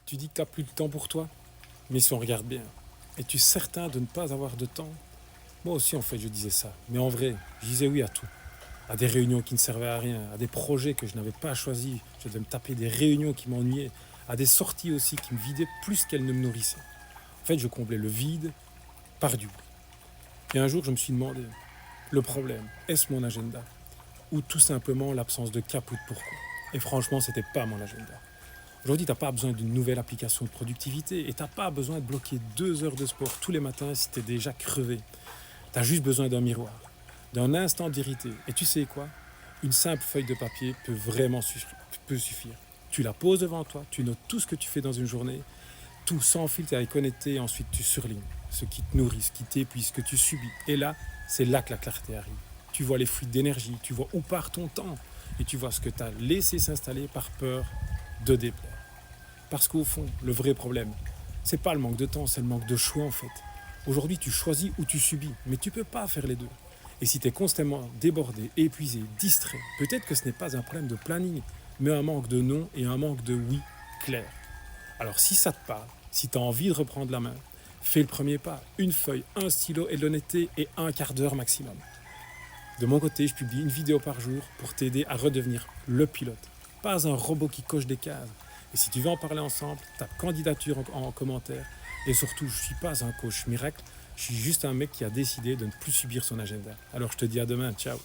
Tu dis que tu n'as plus de temps pour toi, mais si on regarde bien, es-tu certain de ne pas avoir de temps? Moi aussi, en fait, je disais ça. Mais en vrai, je disais oui à tout. À des réunions qui ne servaient à rien, à des projets que je n'avais pas choisis. Je devais me taper des réunions qui m'ennuyaient, à des sorties aussi qui me vidaient plus qu'elles ne me nourrissaient. En fait, je comblais le vide par du bruit. Et un jour, je me suis demandé, le problème, est-ce mon agenda? Ou tout simplement l'absence de cap ou de pourquoi? Et franchement, c'était pas mon agenda. Aujourd'hui, tu n'as pas besoin d'une nouvelle application de productivité et tu n'as pas besoin de bloquer 2 heures de sport tous les matins si tu es déjà crevé. Tu as juste besoin d'un miroir, d'un instant de vérité. Et tu sais quoi? Une simple feuille de papier peut suffire. Tu la poses devant toi, tu notes tout ce que tu fais dans une journée, tout sans filtre et connecté, et ensuite tu surlignes ce qui te nourrit, ce qui t'épuise, ce que tu subis. Et là, c'est là que la clarté arrive. Tu vois les fuites d'énergie, tu vois où part ton temps, et tu vois ce que tu as laissé s'installer par peur de déplaire. Parce qu'au fond, le vrai problème, c'est pas le manque de temps, c'est le manque de choix en fait. Aujourd'hui, tu choisis ou tu subis, mais tu peux pas faire les deux. Et si tu es constamment débordé, épuisé, distrait, peut-être que ce n'est pas un problème de planning, mais un manque de non et un manque de oui clair. Alors si ça te parle, si tu as envie de reprendre la main, fais le premier pas, une feuille, un stylo et de l'honnêteté et un quart d'heure maximum. De mon côté, je publie une vidéo par jour pour t'aider à redevenir le pilote, pas un robot qui coche des cases. Et si tu veux en parler ensemble, tape candidature en commentaire. Et surtout, je ne suis pas un coach miracle, je suis juste un mec qui a décidé de ne plus subir son agenda. Alors je te dis à demain, ciao.